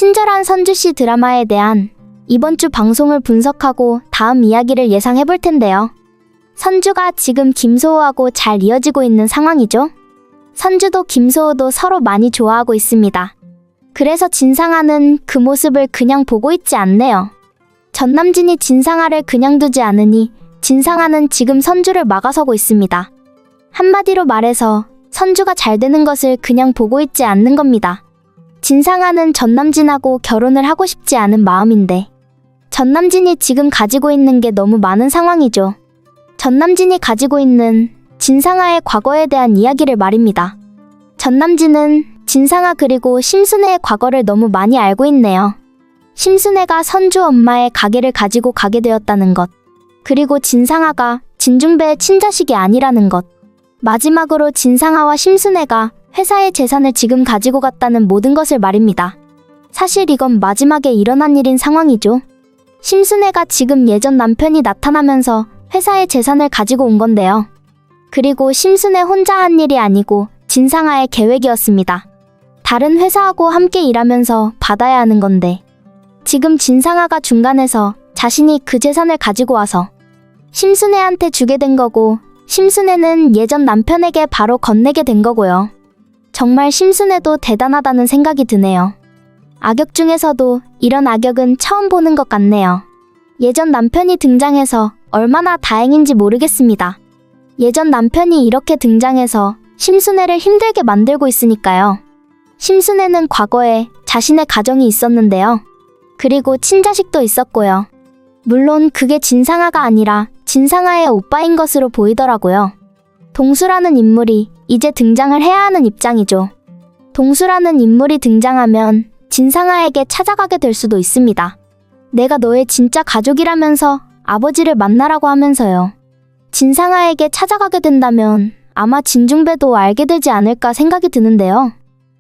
친절한 선주씨 드라마에 대한 이번 주 방송을 분석하고 다음 이야기를 예상해 볼 텐데요. 선주가 지금 김소호하고 잘 이어지고 있는 상황이죠. 선주도 김소호도 서로 많이 좋아하고 있습니다. 그래서 진상아는 그 모습을 그냥 보고 있지 않네요. 전남진이 진상아를 그냥 두지 않으니 진상아는 지금 선주를 막아서고 있습니다. 한마디로 말해서 선주가 잘 되는 것을 그냥 보고 있지 않는 겁니다. 진상아는 전남진하고 결혼을 하고 싶지 않은 마음인데 전남진이 지금 가지고 있는 게 너무 많은 상황이죠. 전남진이 가지고 있는 진상아의 과거에 대한 이야기를 말입니다. 전남진은 진상아 그리고 심순애의 과거를 너무 많이 알고 있네요. 심순애가 선주 엄마의 가게를 가지고 가게 되었다는 것, 그리고 진상아가 진중배의 친자식이 아니라는 것, 마지막으로 진상아와 심순애가 회사의 재산을 지금 가지고 갔다는 모든 것을 말입니다. 사실 이건 마지막에 일어난 일인 상황이죠. 심순애가 지금 예전 남편이 나타나면서 회사의 재산을 가지고 온 건데요. 그리고 심순애 혼자 한 일이 아니고 진상아의 계획이었습니다. 다른 회사하고 함께 일하면서 받아야 하는 건데 지금 진상아가 중간에서 자신이 그 재산을 가지고 와서 심순애한테 주게 된 거고 심순애는 예전 남편에게 바로 건네게 된 거고요. 정말 심순애도 대단하다는 생각이 드네요. 악역 중에서도 이런 악역은 처음 보는 것 같네요. 예전 남편이 등장해서 얼마나 다행인지 모르겠습니다. 예전 남편이 이렇게 등장해서 심순애를 힘들게 만들고 있으니까요. 심순애는 과거에 자신의 가정이 있었는데요. 그리고 친자식도 있었고요. 물론 그게 진상아가 아니라 진상아의 오빠인 것으로 보이더라고요. 동수라는 인물이 이제 등장을 해야 하는 입장이죠. 동수라는 인물이 등장하면 진상아에게 찾아가게 될 수도 있습니다. 내가 너의 진짜 가족이라면서 아버지를 만나라고 하면서요. 진상아에게 찾아가게 된다면 아마 진중배도 알게 되지 않을까 생각이 드는데요.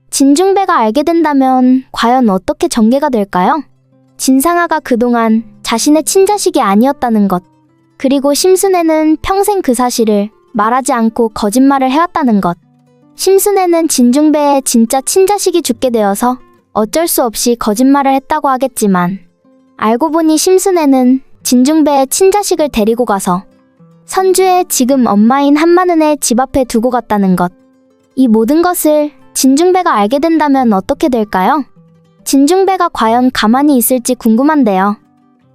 진중배가 알게 된다면 과연 어떻게 전개가 될까요? 진상아가 그동안 자신의 친자식이 아니었다는 것, 그리고 심순애는 평생 그 사실을 말하지 않고 거짓말을 해왔다는 것, 심순애는 진중배의 진짜 친자식이 죽게 되어서 어쩔 수 없이 거짓말을 했다고 하겠지만 알고 보니 심순애는 진중배의 친자식을 데리고 가서 선주의 지금 엄마인 한마는의 집 앞에 두고 갔다는 것, 이 모든 것을 진중배가 알게 된다면 어떻게 될까요? 진중배가 과연 가만히 있을지 궁금한데요.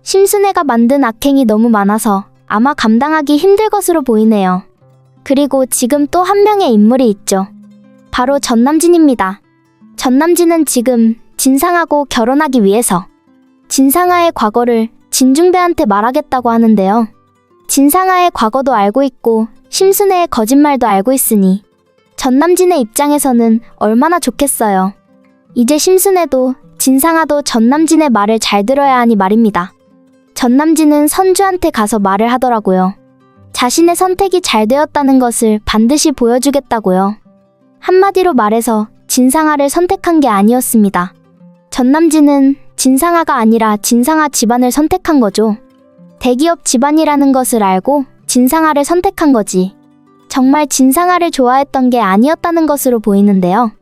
심순애가 만든 악행이 너무 많아서 아마 감당하기 힘들 것으로 보이네요. 그리고 지금 또 한 명의 인물이 있죠. 바로 전남진입니다. 전남진은 지금 진상아하고 결혼하기 위해서 진상아의 과거를 진중배한테 말하겠다고 하는데요. 진상아의 과거도 알고 있고 심순애의 거짓말도 알고 있으니 전남진의 입장에서는 얼마나 좋겠어요. 이제 심순애도 진상아도 전남진의 말을 잘 들어야 하니 말입니다. 전남진은 선주한테 가서 말을 하더라고요. 자신의 선택이 잘 되었다는 것을 반드시 보여주겠다고요. 한마디로 말해서 진상아를 선택한 게 아니었습니다. 전남진은 진상아가 아니라 진상아 집안을 선택한 거죠. 대기업 집안이라는 것을 알고 진상아를 선택한 거지. 정말 진상아를 좋아했던 게 아니었다는 것으로 보이는데요.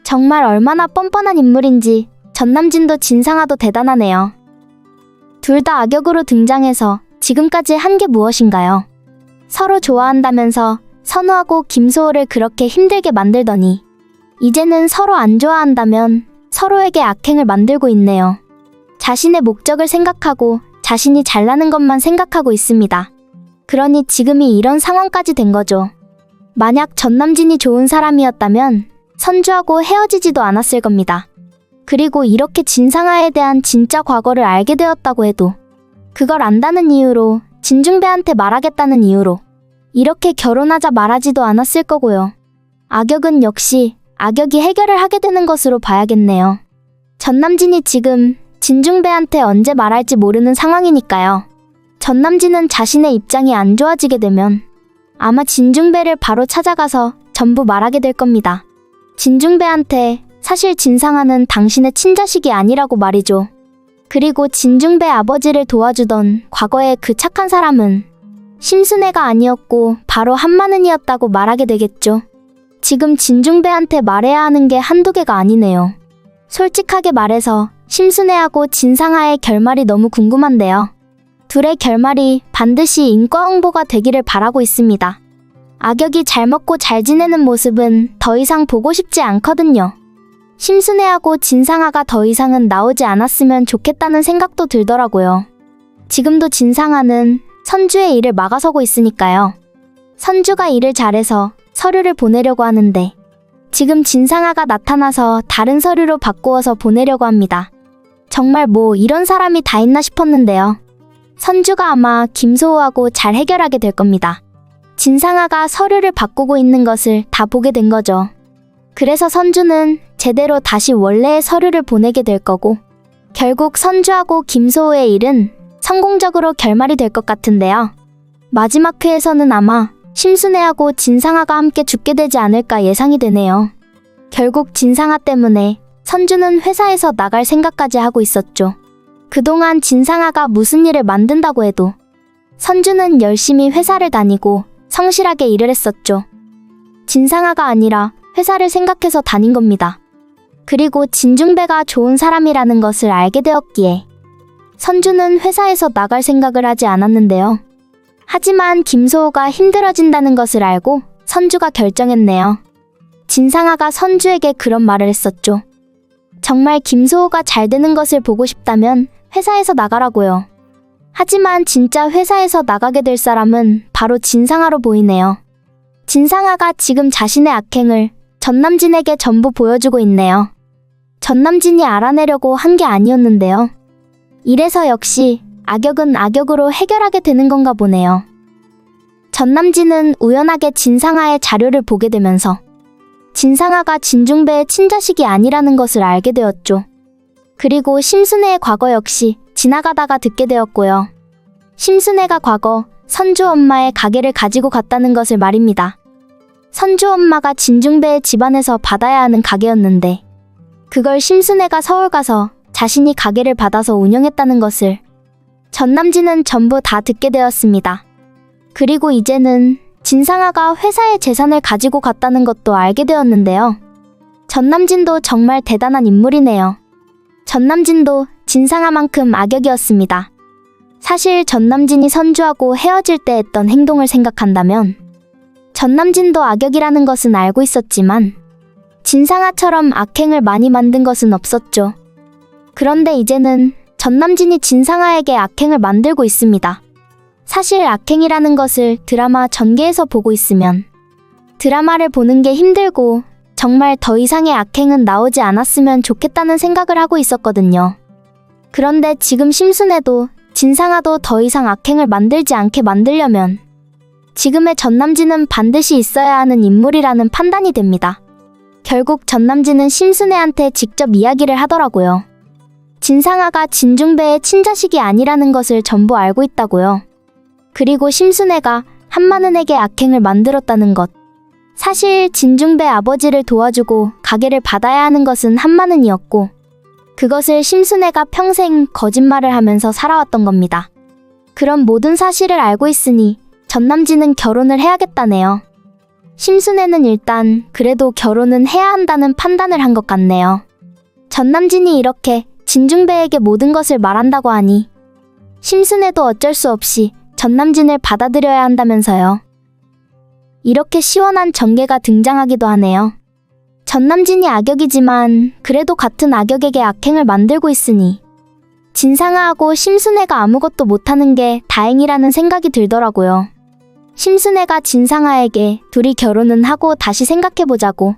정말 얼마나 뻔뻔한 인물인지 전남진도 진상아도 대단하네요. 둘 다 악역으로 등장해서 지금까지 한 게 무엇인가요? 서로 좋아한다면서 선우하고 김소호를 그렇게 힘들게 만들더니 이제는 서로 안 좋아한다면 서로에게 악행을 만들고 있네요. 자신의 목적을 생각하고 자신이 잘나는 것만 생각하고 있습니다. 그러니 지금이 이런 상황까지 된 거죠. 만약 전남진이 좋은 사람이었다면 선주하고 헤어지지도 않았을 겁니다. 그리고 이렇게 진상아에 대한 진짜 과거를 알게 되었다고 해도 그걸 안다는 이유로 진중배한테 말하겠다는 이유로 이렇게 결혼하자 말하지도 않았을 거고요. 악역은 역시 악역이 해결을 하게 되는 것으로 봐야겠네요. 전남진이 지금 진중배한테 언제 말할지 모르는 상황이니까요. 전남진은 자신의 입장이 안 좋아지게 되면 아마 진중배를 바로 찾아가서 전부 말하게 될 겁니다. 진중배한테 사실 진상아는 당신의 친자식이 아니라고 말이죠. 그리고 진중배 아버지를 도와주던 과거의 그 착한 사람은 심순애가 아니었고 바로 한마는이었다고 말하게 되겠죠. 지금 진중배한테 말해야 하는 게 한두 개가 아니네요. 솔직하게 말해서 심순애하고 진상아의 결말이 너무 궁금한데요. 둘의 결말이 반드시 인과 응보가 되기를 바라고 있습니다. 악역이 잘 먹고 잘 지내는 모습은 더 이상 보고 싶지 않거든요. 심순애하고 진상아가 더 이상은 나오지 않았으면 좋겠다는 생각도 들더라고요. 지금도 진상아는 선주의 일을 막아서고 있으니까요. 선주가 일을 잘해서 서류를 보내려고 하는데 지금 진상아가 나타나서 다른 서류로 바꾸어서 보내려고 합니다. 정말 뭐 이런 사람이 다 있나 싶었는데요. 선주가 아마 김소호하고 잘 해결하게 될 겁니다. 진상아가 서류를 바꾸고 있는 것을 다 보게 된 거죠. 그래서 선주는 제대로 다시 원래의 서류를 보내게 될 거고 결국 선주하고 김소호의 일은 성공적으로 결말이 될 것 같은데요. 마지막 회에서는 아마 심순애하고 진상아가 함께 죽게 되지 않을까 예상이 되네요. 결국 진상아 때문에 선주는 회사에서 나갈 생각까지 하고 있었죠. 그동안 진상아가 무슨 일을 만든다고 해도 선주는 열심히 회사를 다니고 성실하게 일을 했었죠. 진상아가 아니라 회사를 생각해서 다닌 겁니다. 그리고 진중배가 좋은 사람이라는 것을 알게 되었기에 선주는 회사에서 나갈 생각을 하지 않았는데요. 하지만 김소호가 힘들어진다는 것을 알고 선주가 결정했네요. 진상아가 선주에게 그런 말을 했었죠. 정말 김소호가 잘 되는 것을 보고 싶다면 회사에서 나가라고요. 하지만 진짜 회사에서 나가게 될 사람은 바로 진상아로 보이네요. 진상아가 지금 자신의 악행을 전남진에게 전부 보여주고 있네요. 전남진이 알아내려고 한 게 아니었는데요. 이래서 역시 악역은 악역으로 해결하게 되는 건가 보네요. 전남진은 우연하게 진상아의 자료를 보게 되면서 진상아가 진중배의 친자식이 아니라는 것을 알게 되었죠. 그리고 심순애의 과거 역시 지나가다가 듣게 되었고요. 심순애가 과거 선주 엄마의 가게를 가지고 갔다는 것을 말입니다. 선주 엄마가 진중배의 집안에서 받아야 하는 가게였는데 그걸 심순애가 서울 가서 자신이 가게를 받아서 운영했다는 것을 전남진은 전부 다 듣게 되었습니다. 그리고 이제는 진상아가 회사의 재산을 가지고 갔다는 것도 알게 되었는데요. 전남진도 정말 대단한 인물이네요. 전남진도 진상아만큼 악역이었습니다. 사실 전남진이 선주하고 헤어질 때 했던 행동을 생각한다면 전남진도 악역이라는 것은 알고 있었지만 진상아처럼 악행을 많이 만든 것은 없었죠. 그런데 이제는 전남진이 진상아에게 악행을 만들고 있습니다. 사실 악행이라는 것을 드라마 전개에서 보고 있으면 드라마를 보는 게 힘들고 정말 더 이상의 악행은 나오지 않았으면 좋겠다는 생각을 하고 있었거든요. 그런데 지금 심순애도 진상아도 더 이상 악행을 만들지 않게 만들려면 지금의 전남진은 반드시 있어야 하는 인물이라는 판단이 됩니다. 결국 전남진은 심순애한테 직접 이야기를 하더라고요. 진상아가 진중배의 친자식이 아니라는 것을 전부 알고 있다고요. 그리고 심순애가 한마는에게 악행을 만들었다는 것. 사실 진중배 아버지를 도와주고 가게를 받아야 하는 것은 한마는이었고 그것을 심순애가 평생 거짓말을 하면서 살아왔던 겁니다. 그런 모든 사실을 알고 있으니 전남진은 결혼을 해야겠다네요. 심순애는 일단 그래도 결혼은 해야 한다는 판단을 한 것 같네요. 전남진이 이렇게 진중배에게 모든 것을 말한다고 하니 심순애도 어쩔 수 없이 전남진을 받아들여야 한다면서요. 이렇게 시원한 전개가 등장하기도 하네요. 전남진이 악역이지만 그래도 같은 악역에게 악행을 만들고 있으니 진상아하고 심순애가 아무것도 못하는 게 다행이라는 생각이 들더라고요. 심순애가 진상아에게 둘이 결혼은 하고 다시 생각해보자고,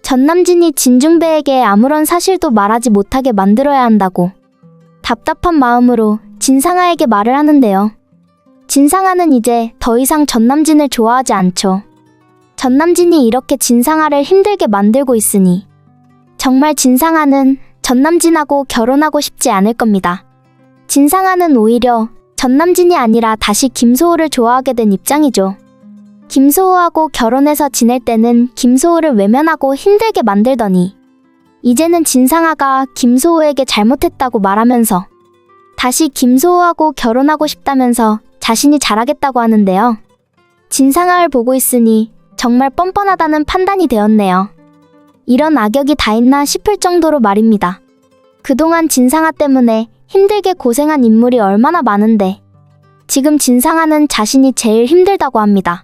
전남진이 진중배에게 아무런 사실도 말하지 못하게 만들어야 한다고 답답한 마음으로 진상아에게 말을 하는데요. 진상아는 이제 더 이상 전남진을 좋아하지 않죠. 전남진이 이렇게 진상아를 힘들게 만들고 있으니 정말 진상아는 전남진하고 결혼하고 싶지 않을 겁니다. 진상아는 오히려 전남진이 아니라 다시 김소호를 좋아하게 된 입장이죠. 김소호하고 결혼해서 지낼 때는 김소호를 외면하고 힘들게 만들더니 이제는 진상아가 김소호에게 잘못했다고 말하면서 다시 김소호하고 결혼하고 싶다면서 자신이 잘하겠다고 하는데요. 진상아를 보고 있으니 정말 뻔뻔하다는 판단이 되었네요. 이런 악역이 다 있나 싶을 정도로 말입니다. 그동안 진상아 때문에 힘들게 고생한 인물이 얼마나 많은데 지금 진상아는 자신이 제일 힘들다고 합니다.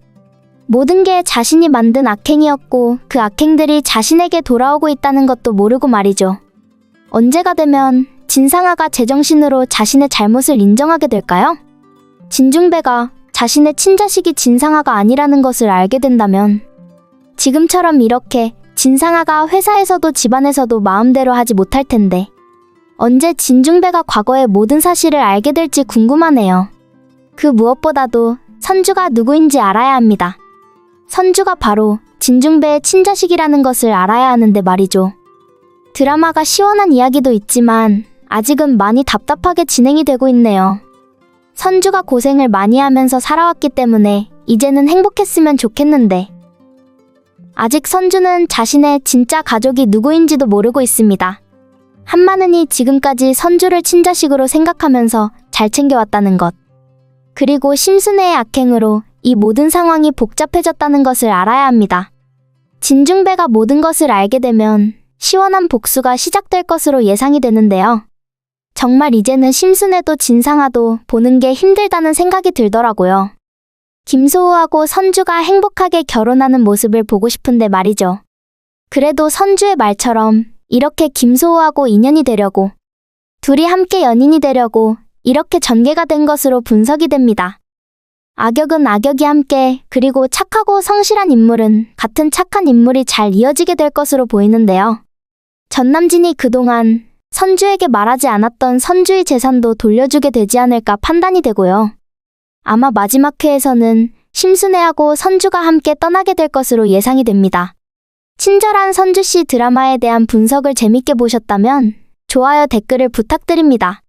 모든 게 자신이 만든 악행이었고 그 악행들이 자신에게 돌아오고 있다는 것도 모르고 말이죠. 언제가 되면 진상아가 제정신으로 자신의 잘못을 인정하게 될까요? 진중배가 자신의 친자식이 진상아가 아니라는 것을 알게 된다면 지금처럼 이렇게 진상아가 회사에서도 집안에서도 마음대로 하지 못할 텐데 언제 진중배가 과거의 모든 사실을 알게 될지 궁금하네요. 그 무엇보다도 선주가 누구인지 알아야 합니다. 선주가 바로 진중배의 친자식이라는 것을 알아야 하는데 말이죠. 드라마가 시원한 이야기도 있지만 아직은 많이 답답하게 진행이 되고 있네요. 선주가 고생을 많이 하면서 살아왔기 때문에 이제는 행복했으면 좋겠는데 아직 선주는 자신의 진짜 가족이 누구인지도 모르고 있습니다. 한마는이 지금까지 선주를 친자식으로 생각하면서 잘 챙겨왔다는 것. 그리고 심순애의 악행으로 이 모든 상황이 복잡해졌다는 것을 알아야 합니다. 진중배가 모든 것을 알게 되면 시원한 복수가 시작될 것으로 예상이 되는데요. 정말 이제는 심순애도 진상아도 보는 게 힘들다는 생각이 들더라고요. 김소우하고 선주가 행복하게 결혼하는 모습을 보고 싶은데 말이죠. 그래도 선주의 말처럼 이렇게 김소우하고 인연이 되려고 둘이 함께 연인이 되려고 이렇게 전개가 된 것으로 분석이 됩니다. 악역은 악역이 함께 그리고 착하고 성실한 인물은 같은 착한 인물이 잘 이어지게 될 것으로 보이는데요. 전남진이 그동안 선주에게 말하지 않았던 선주의 재산도 돌려주게 되지 않을까 판단이 되고요. 아마 마지막 회에서는 심순애하고 선주가 함께 떠나게 될 것으로 예상이 됩니다. 친절한 선주씨 드라마에 대한 분석을 재밌게 보셨다면 좋아요 댓글을 부탁드립니다.